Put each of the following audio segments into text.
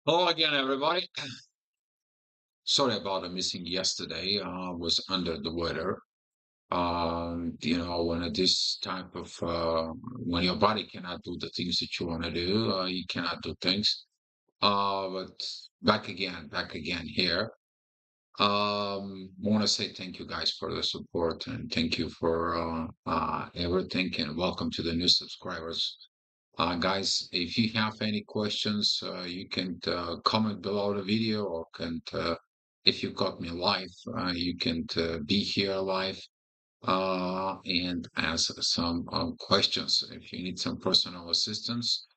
Hello again, everybody. Sorry about the missing yesterday. I was under the weather. When this type of when your body cannot do the things that you want to do, you cannot do things. But back again here. Want to say thank you guys for the support and thank you for everything and welcome to the new subscribers. Guys, if you have any questions, you can comment below the video or if you got me live, you can be here live and ask some questions. If you need some personal assistance,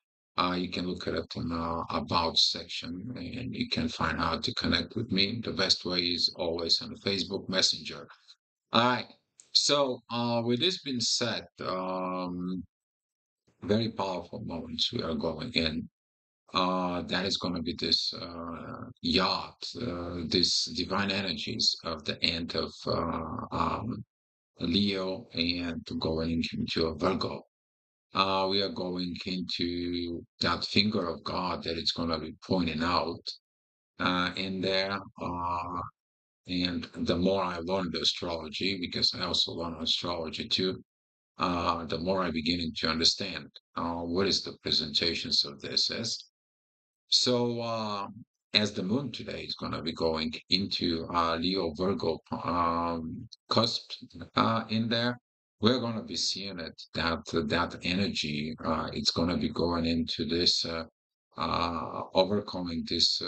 you can look at it in the About section and you can find how to connect with me. The best way is always on Facebook Messenger. All right. So, with this being said, very powerful moments we are going in. That is going to be this yacht, this divine energies of the end of Leo and going into a Virgo. We are going into that finger of God that it's going to be pointing out in there. And the more I learn the astrology, because I also learn astrology too, the more I beginning to understand what is the presentations of this is. So, as the moon today is going to be going into Leo Virgo cusp in there, we're going to be seeing it that energy. It's going to be going into this overcoming this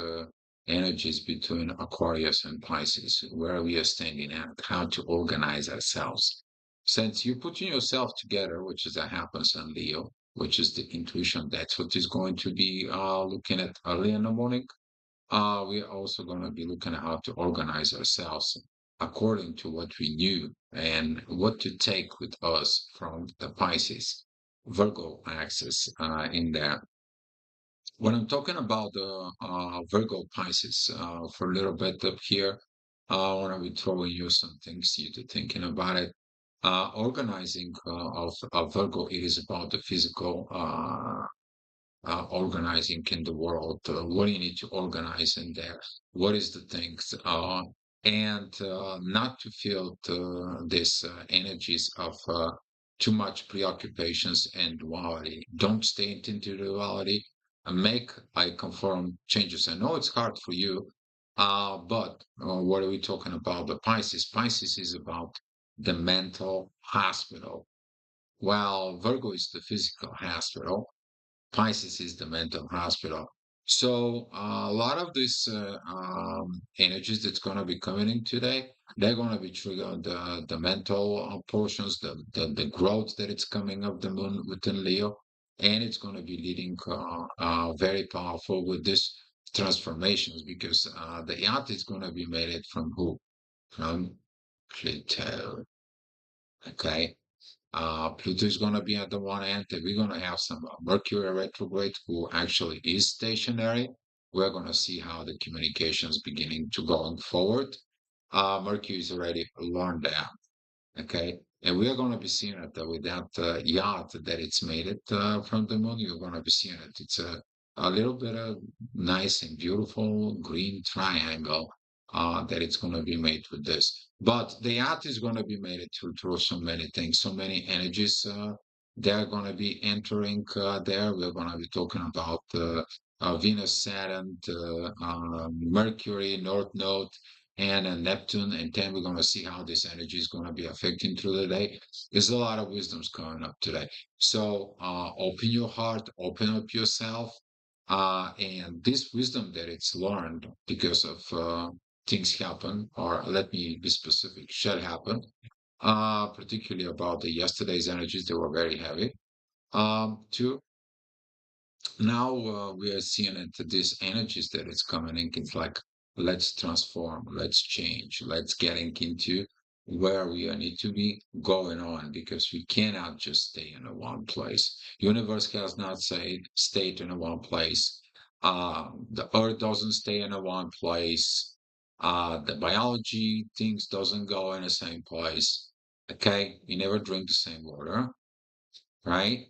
energies between Aquarius and Pisces, where we are standing at, how to organize ourselves. Since you're putting yourself together, which is that happens in Leo, which is the intuition. That's what is going to be looking at early in the morning. We're also going to be looking at how to organize ourselves according to what we knew and what to take with us from the Pisces Virgo axis in there. When I'm talking about the Virgo Pisces for a little bit up here, I want to be throwing you some things you to thinking about it. Organizing of Virgo, it is about the physical organizing in the world. What do you need to organize in there? What is the things? And not to feel these energies of too much preoccupations and duality. Don't stay into duality. Make I confirm changes. I know it's hard for you, but what are we talking about? The Pisces. Pisces is about the mental hospital, while Virgo is the physical hospital. Pisces is the mental hospital. So a lot of these energies that's going to be coming in today, they're going to be triggering the mental portions, the growth that it's coming of the moon within Leo, and it's going to be leading very powerful with this transformations because the yacht is going to be made from who? From Pluto. Okay. Pluto is going to be at the one end, and we're going to have some Mercury retrograde who actually is stationary. We're going to see how the communications beginning to going forward. Mercury is already learned that, okay? And we are going to be seeing it with that yacht that it's made it from the moon. You're going to be seeing it. It's a little bit of nice and beautiful green triangle that it's going to be made with this. But the yacht is going to be made through so many things, so many energies. They're going to be entering there. We're going to be talking about Venus, Saturn, Mercury, North Node, and Neptune, and then we're going to see how this energy is going to be affecting through the day. There's a lot of wisdoms coming up today. So open your heart, open up yourself, and this wisdom that it's learned because of things happen, or let me be specific, should happen, particularly about the yesterday's energies, they were very heavy. To now we are seeing it these energies that it's coming in. It's like let's transform, let's change, let's getting into where we need to be going on because we cannot just stay in a one place. Universe has not said stayed in a one place. The earth doesn't stay in a one place. The biology things doesn't go in the same place. Okay, you never drink the same water, right?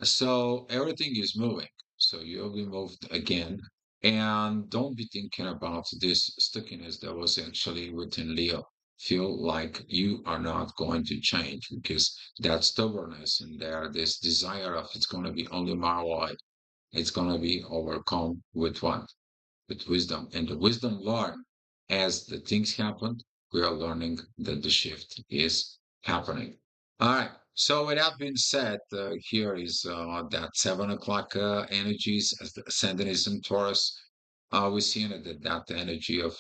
So everything is moving. So you'll be moved again. And don't be thinking about this stickiness that was actually within Leo. Feel like you are not going to change because that stubbornness in there, this desire of it's going to be only my way, it's going to be overcome with what? With wisdom. And the wisdom learned as the things happen, we are learning that the shift is happening. All right. So with that being said, here is that 7 o'clock energies as the ascendant is in Taurus. We're seeing that energy of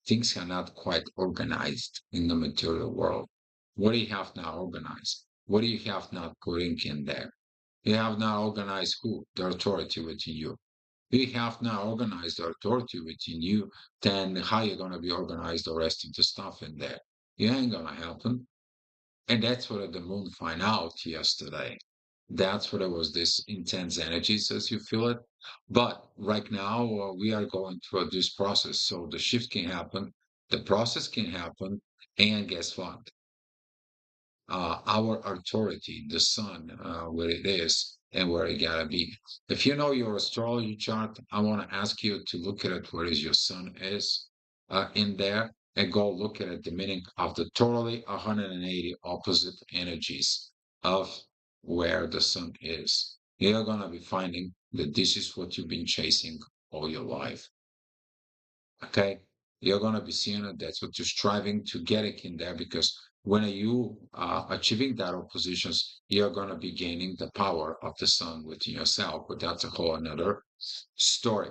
things are not quite organized in the material world. What do you have now organized? What do you have not putting in there? You have now organized who? The authority within you. We have now organized the authority within you, then how you gonna be organized the rest of the stuff in there? It ain't gonna happen. And that's what the moon find out yesterday. That's what it was this intense energies as you feel it. But right now we are going through this process. So the shift can happen, the process can happen, and guess what? Our authority, the sun, where it is and where it gotta be. If you know your astrology chart, I want to ask you to look at it where is your sun is in there and go look at it, the meaning of the totally 180 opposite energies of where the sun is. You're gonna be finding that this is what you've been chasing all your life. Okay, you're going to be seeing it. That's what you're striving to get it in there because when you are achieving that oppositions, you're going to be gaining the power of the sun within yourself. But that's a whole another story.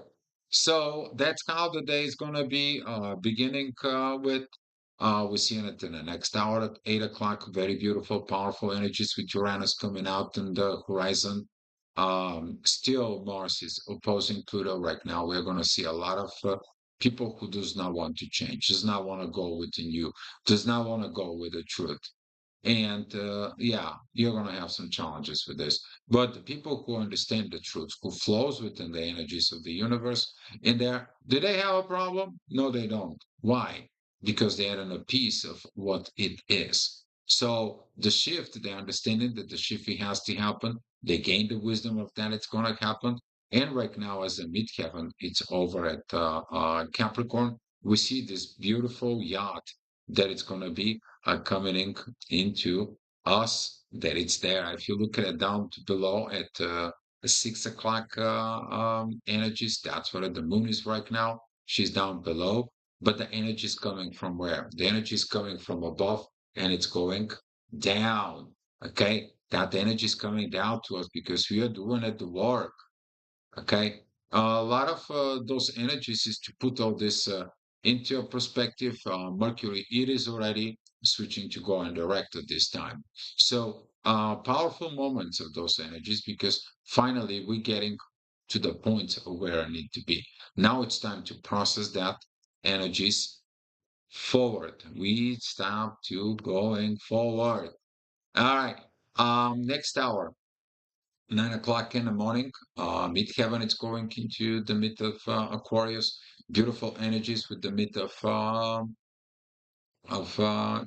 So that's how the day is going to be beginning with. We're seeing it in the next hour at 8 o'clock. Very beautiful, powerful energies with Uranus coming out in the horizon. Still, Mars is opposing Pluto right now. We're going to see a lot of people who does not want to change, does not want to go within you, does not want to go with the truth. And yeah, you're going to have some challenges with this. But the people who understand the truth, who flows within the energies of the universe, in there, do they have a problem? No, they don't. Why? Because they are in a piece of what it is. So the shift, they're understanding that the shift has to happen. They gain the wisdom of that it's going to happen. And right now, as a midheaven, it's over at Capricorn. We see this beautiful yacht that it's going to be coming into us, that it's there. If you look at it down to below at 6 o'clock energies, that's where the moon is right now. She's down below, but the energy is coming from where? The energy is coming from above and it's going down. Okay, that energy is coming down to us because we are doing it the work. Okay. A lot of those energies is to put all this into a perspective. Mercury, it is already switching to go in direct at this time. So, powerful moments of those energies because finally we're getting to the point of where I need to be. Now it's time to process that energies forward. We stop to going forward. All right. Next hour. 9 o'clock in the morning. Midheaven is going into the mid of Aquarius. Beautiful energies with the mid of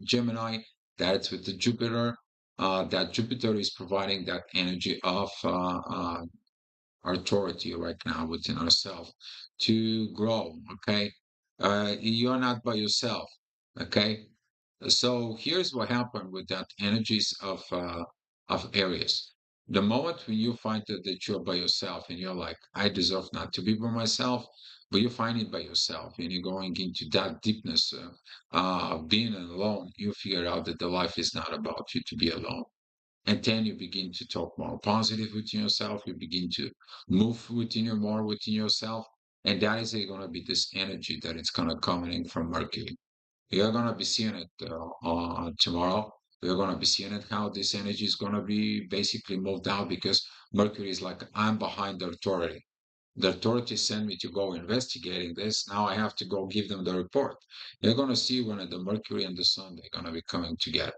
Gemini. That's with the Jupiter. That Jupiter is providing that energy of authority right now within ourselves to grow. Okay, you're not by yourself. Okay, so here's what happened with that energies of Aries. The moment when you find that you're by yourself and you're like, I deserve not to be by myself, but you find it by yourself and you're going into that deepness of being alone, you figure out that the life is not about you to be alone. And then you begin to talk more positive within yourself. You begin to move within your more within yourself. And that is going to be this energy that it's going to come in from Mercury. You're going to be seeing it tomorrow. We're going to be seeing it how this energy is going to be basically moved out because Mercury is like, I'm behind the authority. The authority sent me to go investigating this. Now I have to go give them the report. You're going to see when the Mercury and the Sun, they're going to be coming together.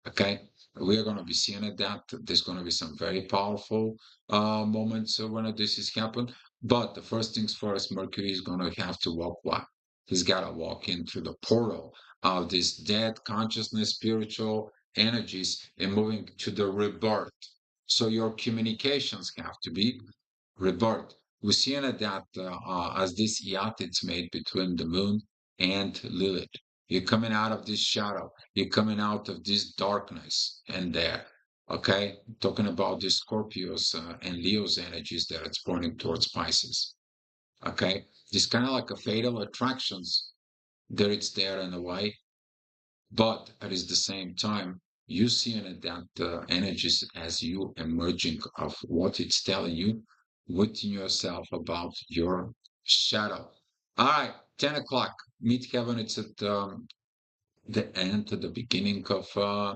Okay, we are going to be seeing it that there's going to be some very powerful moments when this is happened. But the first things first, Mercury is going to have to walk what? He's got to walk in through the portal of this dead consciousness, spiritual energies, and moving to the rebirth. So your communications have to be rebirth. We're seeing it that as this yacht it's made between the moon and Lilith. You're coming out of this shadow. You're coming out of this darkness and there. Okay, talking about the Scorpios and Leo's energies that it's pointing towards Pisces. Okay, this kind of like a fatal attractions. There it's there in a way, but at the same time, you seeing it that energies as you emerging of what it's telling you within yourself about your shadow. All right, 10 o'clock. Meet Kevin. It's at the end, the beginning of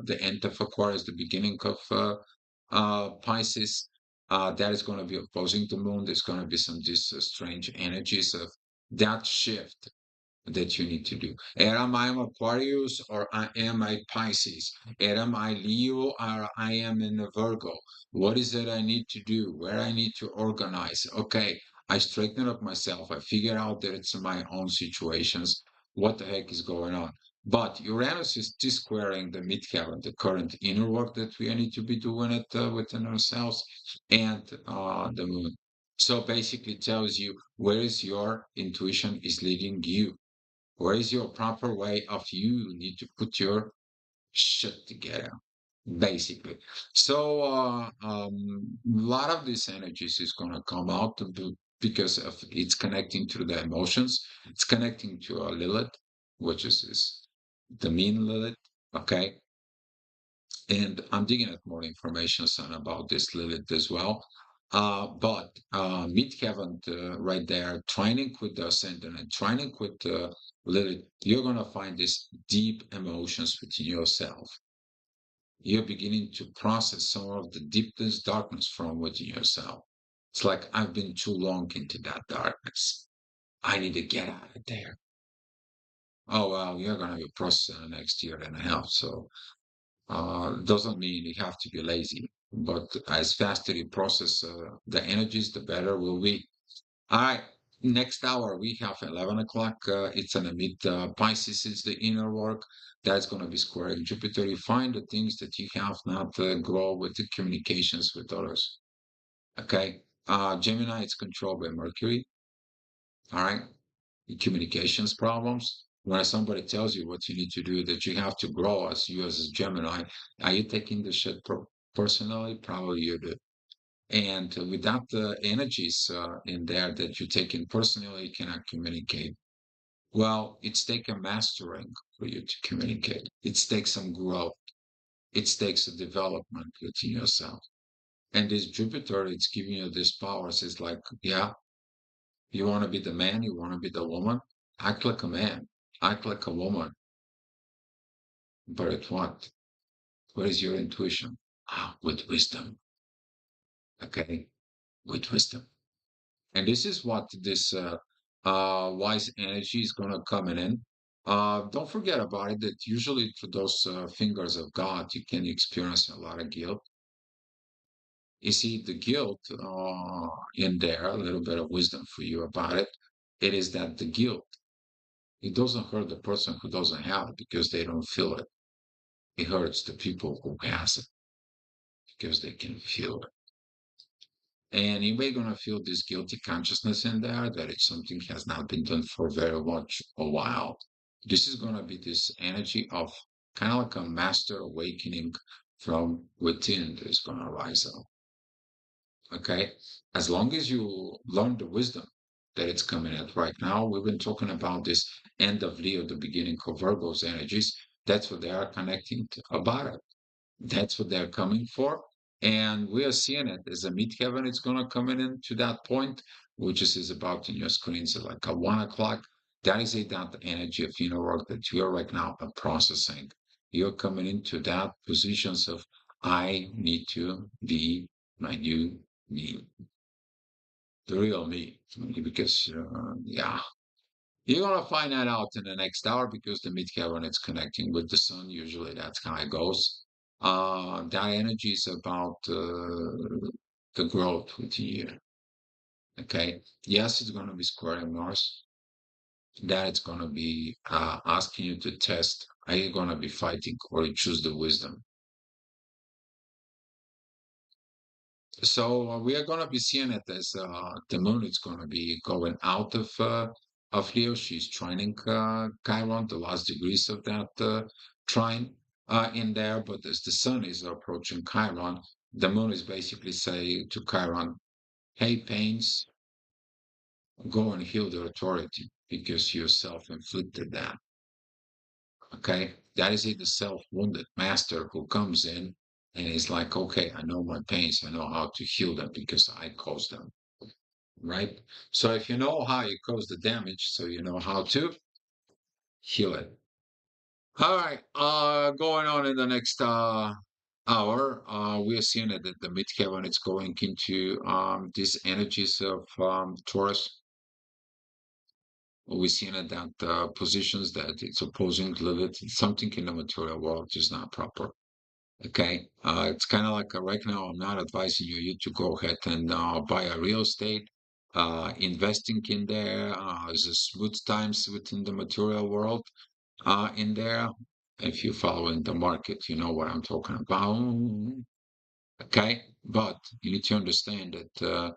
the end of Aquarius, the beginning of Pisces. That is going to be opposing the moon. There's going to be some these strange energies of that shift that you need to do. Am I Aquarius or I am I Pisces? Am I Leo or I am in a Virgo? What is it I need to do? Where I need to organize? Okay, I straighten up myself. I figure out that it's my own situations. What the heck is going on? But Uranus is T-squaring the midheaven, the current inner work that we need to be doing it within ourselves, and the moon. So basically tells you where is your intuition is leading you, where is your proper way of you need to put your shit together, basically. So a lot of these energies is going to come out because of it's connecting to the emotions. It's connecting to Lilith, which is the mean Lilith. Okay, and I'm digging at more information son about this Lilith as well. But meet Kevin right there, training with the ascendant and training with Lilith, you're gonna find these deep emotions within yourself. You're beginning to process some of the deepest darkness from within yourself. It's like I've been too long into that darkness. I need to get out of there. Oh well, you're gonna be processing the next year and a half, so doesn't mean you have to be lazy, but as faster you process the energies, the better will be. All right, next hour we have 11 o'clock. It's an mid Pisces, it's the inner work. That's going to be squaring Jupiter. You find the things that you have not grow with the communications with others. Okay. Gemini, it's controlled by Mercury. All right. Communications problems. When somebody tells you what you need to do, that you have to grow as you as a Gemini, are you taking the shit personally? Probably you do. And without the energies in there that you take in personally, you cannot communicate. Well, it's taken mastering for you to communicate. It takes some growth. It takes a development within yourself. And this Jupiter, it's giving you this powers. It's like, yeah, you want to be the man, you want to be the woman, act like a man, act like a woman. But at what? What is your intuition? Ah, with wisdom. Okay, with wisdom. And this is what this wise energy is going to come in. Don't forget about it that usually through those fingers of God, you can experience a lot of guilt. You see, the guilt in there, a little bit of wisdom for you about it. It is that the guilt, it doesn't hurt the person who doesn't have it because they don't feel it. It hurts the people who has it because they can feel it. And you may gonna feel this guilty consciousness in there that it's something has not been done for very much a while. This is gonna be this energy of kind of like a master awakening from within that is gonna rise up. Okay. As long as you learn the wisdom that it's coming at right now, we've been talking about this end of Leo, the beginning of Virgo's energies. That's what they are connecting to, about it. That's what they're coming for. And we are seeing it as a midheaven. It's going to come in to that point, which is about in your screens at like a 1 o'clock. That is a that energy of inner work that you are right now processing. You're coming into that positions of I need to be my new me, the real me, because yeah, you're gonna find that out in the next hour because the midheaven it's connecting with the sun. Usually that's how it goes. That energy is about the growth with the year. Okay. Yes, it's gonna be squaring Mars. That it's gonna be asking you to test. Are you gonna be fighting or you choose the wisdom? So we are going to be seeing it as the moon is going to be going out of Leo. She's trining Chiron, the last degrees of that trine in there. But as the sun is approaching Chiron, the moon is basically saying to Chiron, "Hey, pains, go and heal the authority because you self-inflicted that." Okay, that is it, the self-wounded master who comes in and is like, "Okay, I know my pains. I know how to heal them because I caused them." Right? So if you know how you cause the damage, so you know how to heal it. All right. Going on in the next hour, we are seeing that the midheaven is going into these energies of Taurus. We're seeing that positions that it's opposing Lilith, something in the material world is not proper. Okay. It's kind of like right now, I'm not advising you to go ahead and buy a real estate. Investing in there is a smooth times within the material world in there. If you're following the market, you know what I'm talking about. Okay. But you need to understand that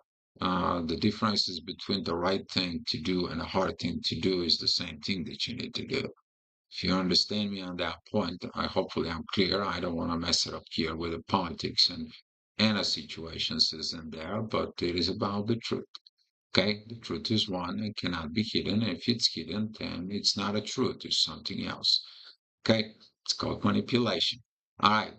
the differences between the right thing to do and a hard thing to do is the same thing that you need to do. If you understand me on that point, I hopefully I'm clear. I don't want to mess it up here with the politics and the situations is in there, but it is about the truth. Okay, the truth is one, it cannot be hidden. If it's hidden, then it's not a truth, it's something else. Okay, it's called manipulation. All right.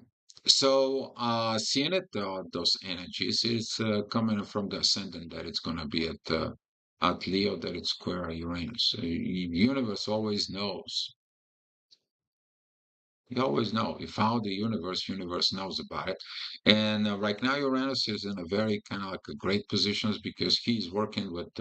So seeing it those energies is coming from the ascendant that it's gonna be at Leo that it's square Uranus. So universe always knows. You always know. You follow the universe knows about it. And right now, Uranus is in a very kind of like a great positions because he's working with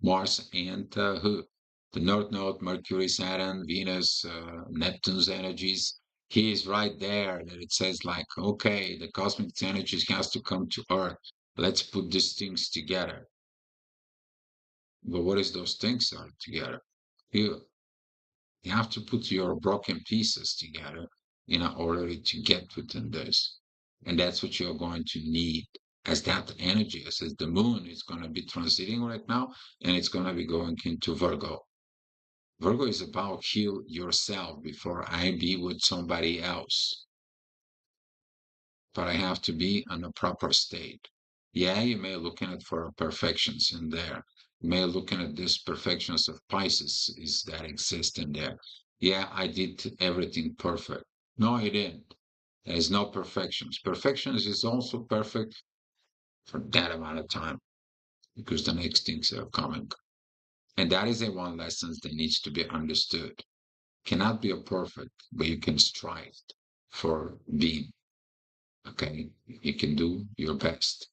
Mars and who? The North Node, Mercury, Saturn, Venus, Neptune's energies. He is right there that it says like, okay, the cosmic energies has to come to Earth. Let's put these things together. But what is those things are together? You you have to put your broken pieces together in order to get within this. And that's what you're going to need as that energy, as the moon is going to be transiting right now, and it's going to be going into Virgo. Virgo is about heal yourself before I be with somebody else, but I have to be in a proper state. Yeah, you may looking at for perfections in there. You may looking at these perfections of Pisces is that exist in there. Yeah, I did everything perfect. No, I didn't. There is no perfections. Perfections is also perfect for that amount of time because the next things are coming. And that is a one lesson that needs to be understood. Cannot be a perfect, but you can strive for being. Okay, you can do your best.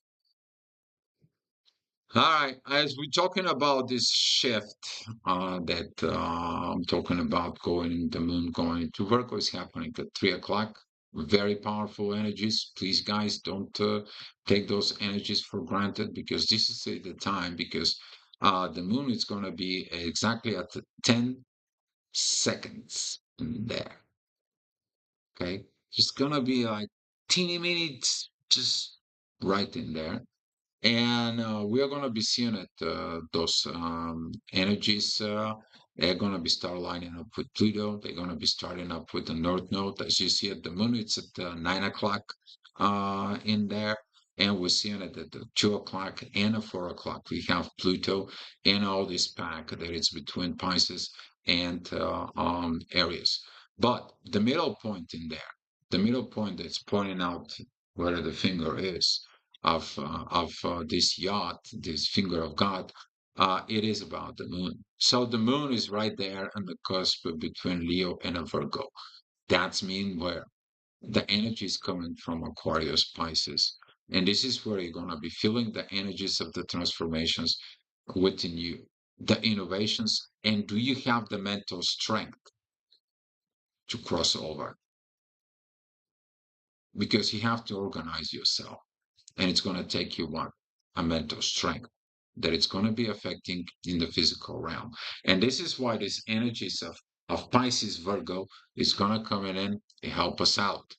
All right, as we're talking about this shift that I'm talking about going, the moon going to Virgo is happening at 3 o'clock. Very powerful energies. Please, guys, don't take those energies for granted because this is the time because the moon is going to be exactly at 10 seconds in there. Okay, just going to be like teeny minutes, just right in there. And we are going to be seeing it, those energies. They're going to be start lining up with Pluto. They're going to be starting up with the North Node. As you see at the moon, it's at 9 o'clock in there. And we're seeing it at the 2 o'clock and the 4 o'clock. We have Pluto and all this pack that it's between Pisces and Aries. But the middle point in there, the middle point that's pointing out where the finger is of this yacht, this finger of God, it is about the moon. So the moon is right there on the cusp between Leo and a Virgo. That's mean where the energy is coming from Aquarius, Pisces. And this is where you're going to be feeling the energies of the transformations within you, the innovations. And do you have the mental strength to cross over? Because you have to organize yourself. And it's going to take you what? A mental strength that it's going to be affecting in the physical realm. And this is why these energies of Pisces Virgo is going to come in and help us out.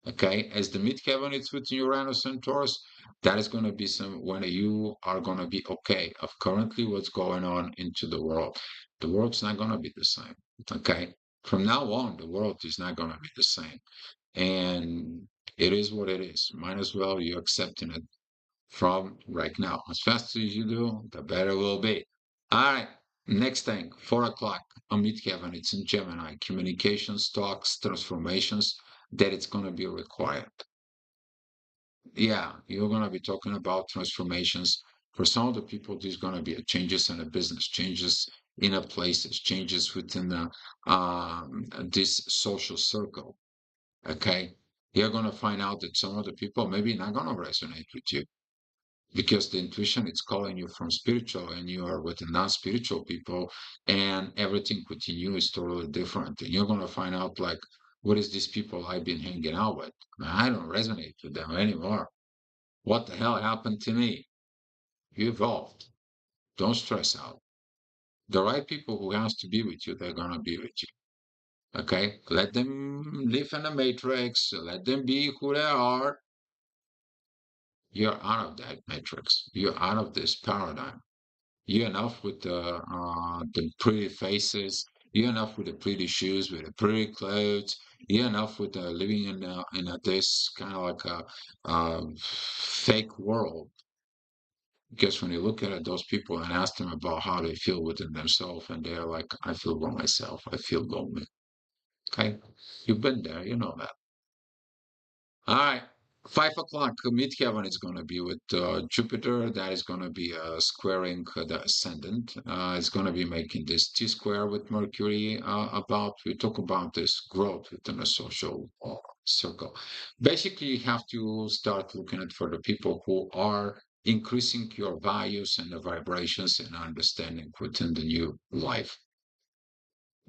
Okay, as the midheaven is with Uranus and Taurus, that is going to be some when you are going to be okay of currently what's going on into the world. The world's not going to be the same. Okay, from now on, the world is not going to be the same, and it is what it is. Might as well you accepting it from right now. As fast as you do, the better it will be. All right. Next thing, 4 o'clock on midheaven. It's in Gemini. Communications, talks, transformations that it's going to be required. Yeah, you're going to be talking about transformations. For some of the people, there's going to be changes in the business, changes in the places, changes within this social circle. Okay. You're going to find out that some of the people maybe not going to resonate with you because the intuition is calling you from spiritual and you are with the non-spiritual people and everything within you is totally different. And you're going to find out like, what is these people I've been hanging out with? I don't resonate with them anymore. What the hell happened to me? You evolved. Don't stress out. The right people who has to be with you, they're gonna be with you. Okay? Let them live in the matrix. Let them be who they are. You're out of that matrix. You're out of this paradigm. You're enough with the pretty faces. You're enough with the pretty shoes, with the pretty clothes. You're enough with living in this kind of like a fake world. Because when you look at it, those people and ask them about how they feel within themselves, and they're like, I feel by myself. I feel lonely. Okay. You've been there. You know that. All right. 5 o'clock, midheaven is going to be with Jupiter. That is going to be squaring the ascendant. It's going to be making this T square with Mercury. We talk about this growth within a social circle. Basically, you have to start looking at for the people who are increasing your values and the vibrations and understanding within the new life.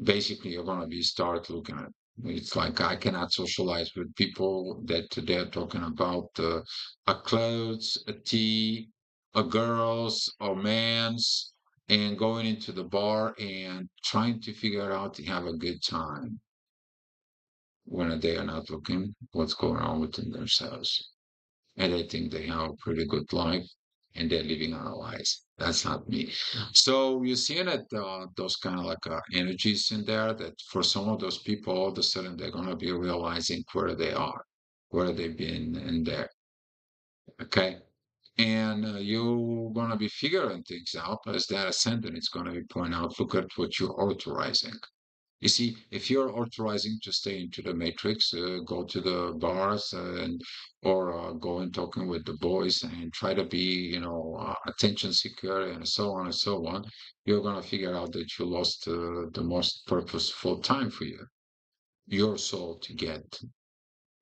Basically you're gonna be start looking at it's like I cannot socialize with people that they're talking about a clothes, a tea, a girls or man's and going into the bar and trying to figure out to have a good time when they are not looking what's going on within themselves and they think they have a pretty good life and they're living our lives. That's not me. So you're seeing that those kind of like energies in there that for some of those people, all of a sudden they're going to be realizing where they are, where they've been in there. Okay. And you're going to be figuring things out as that ascendant is going to be pointing out, look at what you're authorizing. You see, if you're authorizing to stay into the matrix, go to the bars and or go and talking with the boys and try to be, attention seeker and so on, you're gonna figure out that you lost the most purposeful time for you, your soul to get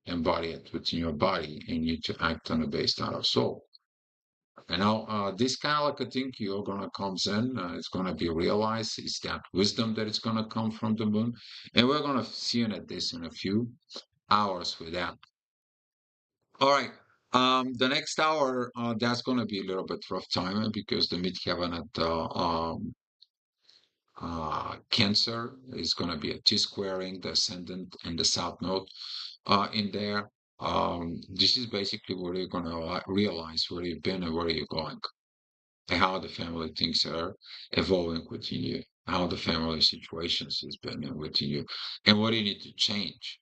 embodied within your body and you to act on a based out of soul. And now, this kind of like a thing you're gonna comes in, it's gonna be realized. It's that wisdom that is gonna come from the moon, and we're gonna see at this in a few hours with that. All right. The next hour, that's gonna be a little bit rough time because the midheaven at Cancer is gonna be a T squaring the ascendant and the south node in there. This is basically where you're gonna realize where you've been and where you're going how the family things are evolving within you, how the family situations has been within you, and what you need to change.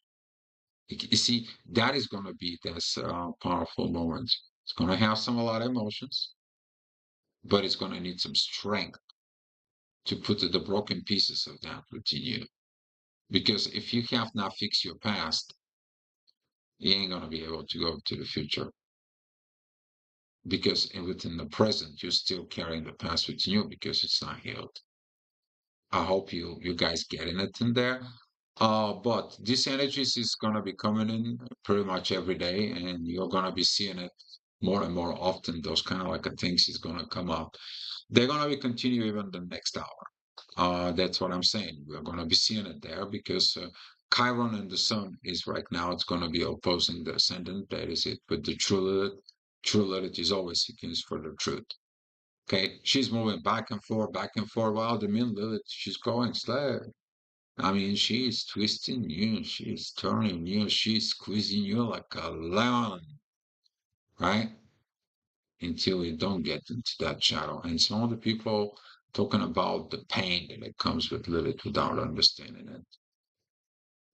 You see, that is going to be this powerful moment. It's going to have a lot of emotions, but it's going to need some strength to put the broken pieces of that within you. Because if you have not fixed your past, you ain't going to be able to go to the future. Because within the present, you're still carrying the past within you because it's not healed. I hope you guys getting it in there. But this energies is gonna be coming in pretty much every day, and you're gonna be seeing it more and more often. Those kind of like a things is gonna come up. They're gonna be continue even the next hour. That's what I'm saying. We're gonna be seeing it there because Chiron and the Sun is right now. It's gonna be opposing the ascendant. That is it. But the true Lilith, true Lilith is always seeking for the truth. Okay, she's moving back and forth, back and forth. While the mean Lilith, she's going slow. I mean, she is twisting you, she is turning you, she's squeezing you like a lemon, right? Until you don't get into that shadow. And some of the people talking about the pain that it comes with Lilith without understanding it.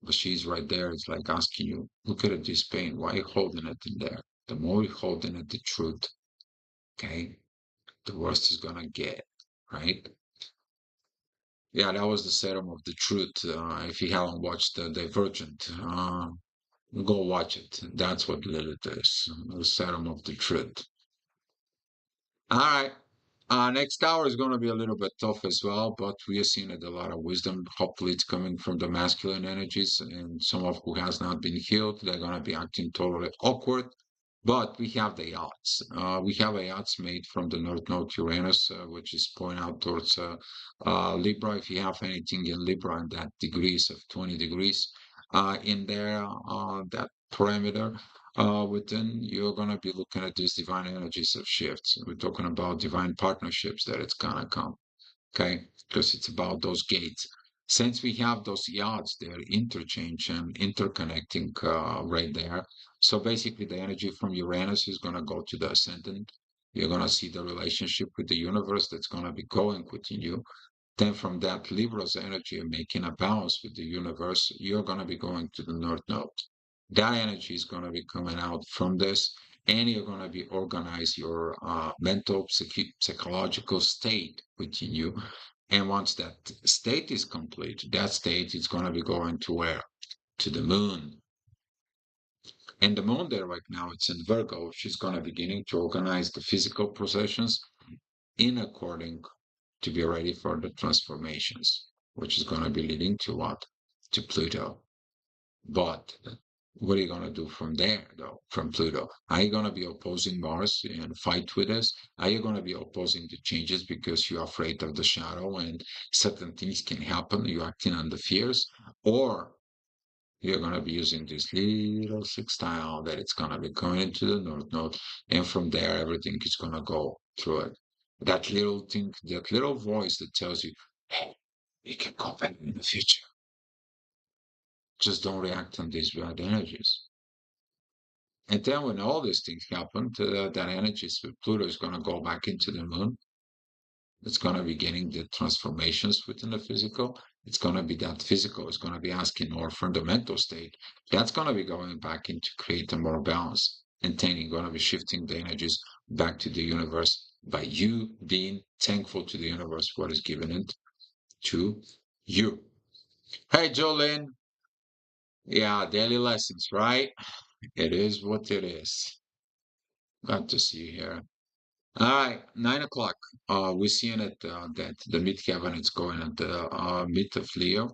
But she's right there. It's like asking you, look at this pain. Why are you holding it in there? The more you're holding it, the truth, okay, the worst is gonna get, right? Yeah, that was the serum of the truth. If you haven't watched Divergent, go watch it. That's what Lilith is, the serum of the truth. All right. Next hour is going to be a little bit tough as well, but we are seeing it a lot of wisdom. Hopefully, it's coming from the masculine energies, and some of who has not been healed, they're going to be acting totally awkward. But we have the yachts. We have a yachts made from the North Node Uranus, which is pointing out towards Libra. If you have anything in Libra in that degrees of 20 degrees in there, that parameter, within, you're going to be looking at these divine energies of shifts. We're talking about divine partnerships that it's going to come, okay? Because it's about those gates. Since we have those yachts, they're interchange and interconnecting right there. So basically, the energy from Uranus is going to go to the ascendant. You're going to see the relationship with the universe that's going to be going within you. Then from that Libra's energy of making a balance with the universe, you're going to be going to the North Node. That energy is going to be coming out from this, and you're going to be organize your mental, psychological state within you. And once that state is complete, that state is going to be going to where? To the moon. And the moon there right now, it's in Virgo. She's going to beginning to organize the physical processions in according to be ready for the transformations, which is going to be leading to what? To Pluto. But what are you going to do from there, though, from Pluto? Are you going to be opposing Mars and fight with us? Are you going to be opposing the changes because you're afraid of the shadow and certain things can happen? You're acting on the fears? Or you're going to be using this little sextile that it's going to be going into the North Node, and from there, everything is going to go through it. That little thing, that little voice that tells you, hey, you can go back in the future. Just don't react on these bad energies. And then when all these things happen, that energy, so Pluto is going to go back into the moon. It's going to be getting the transformations within the physical. It's going to be that physical. It's going to be asking more fundamental state. That's going to be going back into create a more balance. And then you're going to be shifting the energies back to the universe by you being thankful to the universe what is given it to you. Hey, Jolene. Yeah, daily lessons, right? It is what it is. Glad to see you here. All right, 9 o'clock. We're seeing it that the midheaven is going at the mid of Leo.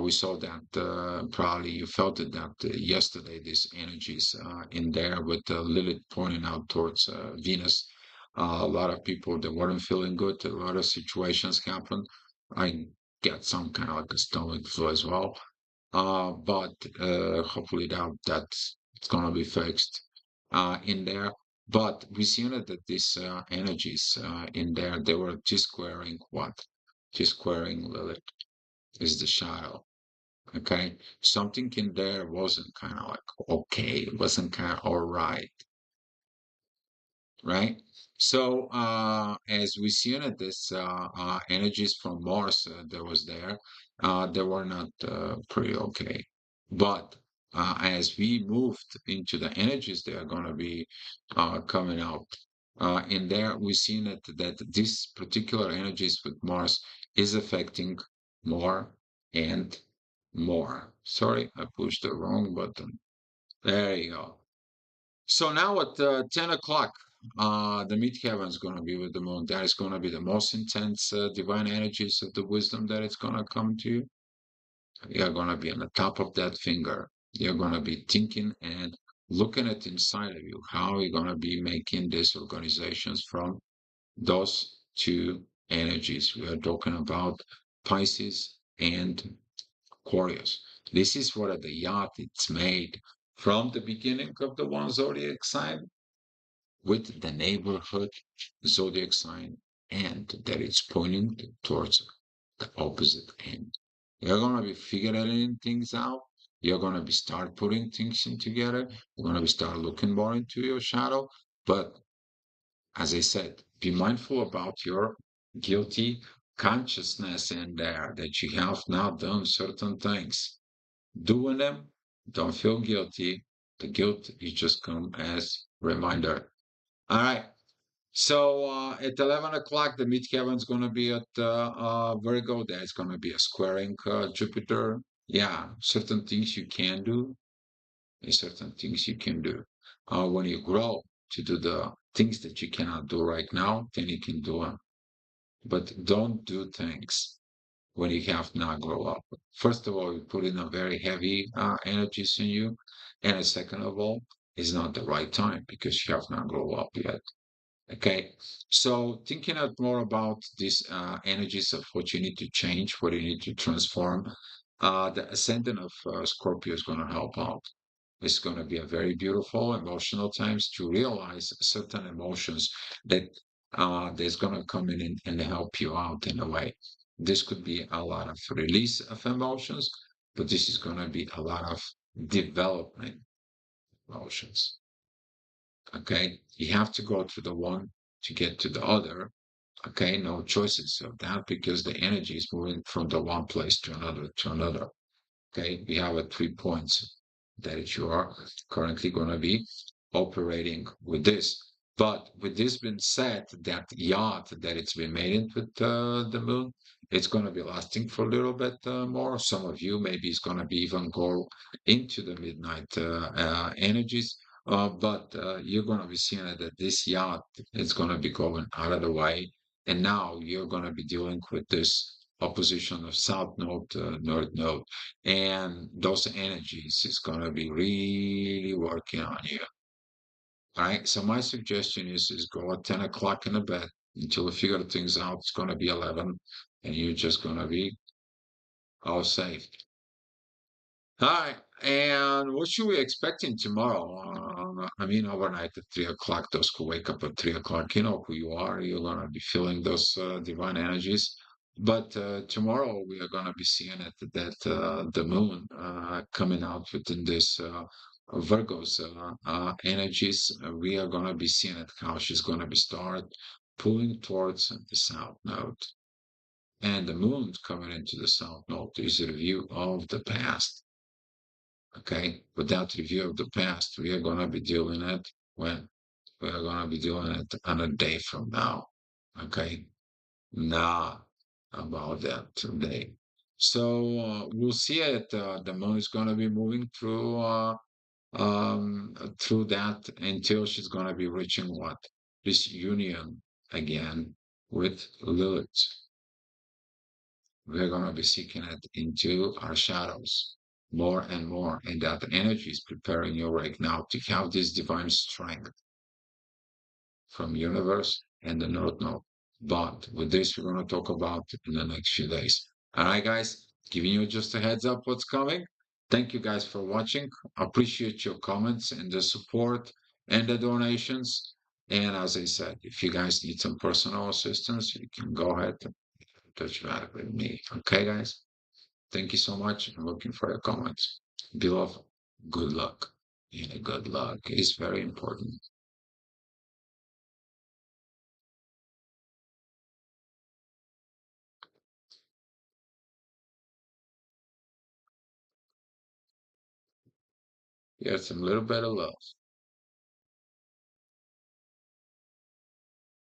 We saw that probably you felt it that yesterday. These energies in there with Lilith pointing out towards Venus. A lot of people that weren't feeling good. A lot of situations happened. I get some kind of like a stomach flu as well. But hopefully that's it's gonna be fixed in there. But we seen it that these energies in there, they were T-squaring what? T-squaring Lilith is the shadow. Okay, something in there wasn't kind of like okay, it wasn't kind of all right, right? So as we seen it, this energies from Mars that was there, they were not pretty okay. But as we moved into the energies that are going to be coming out in there, we seen it that this particular energies with Mars is affecting more and more. Sorry, I pushed the wrong button. There you go. So now at 10 o'clock, the midheaven is going to be with the moon. That is going to be the most intense divine energies of the wisdom that it's going to come to you. You're going to be on the top of that finger. You're going to be thinking and looking at inside of you. How are you going to be making these organizations from those two energies? We are talking about Pisces and Aquarius. This is what the yacht it's made from the beginning of the one zodiac sign with the neighborhood zodiac sign and that it's pointing towards the opposite end. You're gonna be figuring things out. You're gonna be start putting things in together. You're gonna be start looking more into your shadow. But as I said, be mindful about your guilty consciousness in there that you have not done certain things. Doing them, don't feel guilty. The guilt is just come as reminder. All right. So at 11 o'clock, the midheaven is going to be at Virgo. There's going to be a squaring Jupiter. Yeah, certain things you can do and certain things you can do. When you grow to do the things that you cannot do right now, then you can do them. But don't do things when you have not grow up. First of all, you put in a very heavy energies in you. And second of all, it's not the right time because you have not grow up yet. Okay, so thinking out more about these energies of what you need to change, what you need to transform, the ascendant of Scorpio is going to help out. It's going to be a very beautiful emotional times to realize certain emotions that that's going to come in and help you out in a way. This could be a lot of release of emotions, but this is going to be a lot of development emotions. Okay, you have to go to the one to get to the other. Okay, no choices of that because the energy is moving from the one place to another to another. Okay, we have a 3 points that you are currently going to be operating with this. But with this being said, that yacht that it's been made in with the moon, it's going to be lasting for a little bit more. Some of you maybe it's going to be even go into the midnight energies. But you're going to be seeing that this yacht is going to be going out of the way. And now you're going to be dealing with this opposition of south node, north node, and those energies is going to be really working on you. All right. So my suggestion is go at 10 o'clock in the bed until you figure things out. It's going to be 11 and you're just going to be all safe. All right. And what should we expecting tomorrow? I mean, overnight at 3 o'clock, those who wake up at 3 o'clock, you know who you are. You're going to be feeling those divine energies. But tomorrow we are going to be seeing it that the moon coming out within this Virgo's energies. We are going to be seeing it how she's going to be start pulling towards the south node. And the moon coming into the south node is a review of the past. Okay, without review of the past, we are going to be doing it when we are going to be doing it on a day from now. Okay, not about that today. So we'll see it. The moon is going to be moving through that until she's going to be reaching what this union again with Lilith. We're going to be seeking it into our shadows more and more. And that energy is preparing you right now to have this divine strength from universe and the North Node. But with this, we're going to talk about in the next few days. All right, guys, giving you just a heads up what's coming. Thank you guys for watching. Appreciate your comments and the support and the donations. And as I said, if you guys need some personal assistance, you can go ahead and touch that with me. Okay, guys? Thank you so much. I'm looking for your comments. Beloved, good luck. And good luck is very important. Yes, a little bit of love.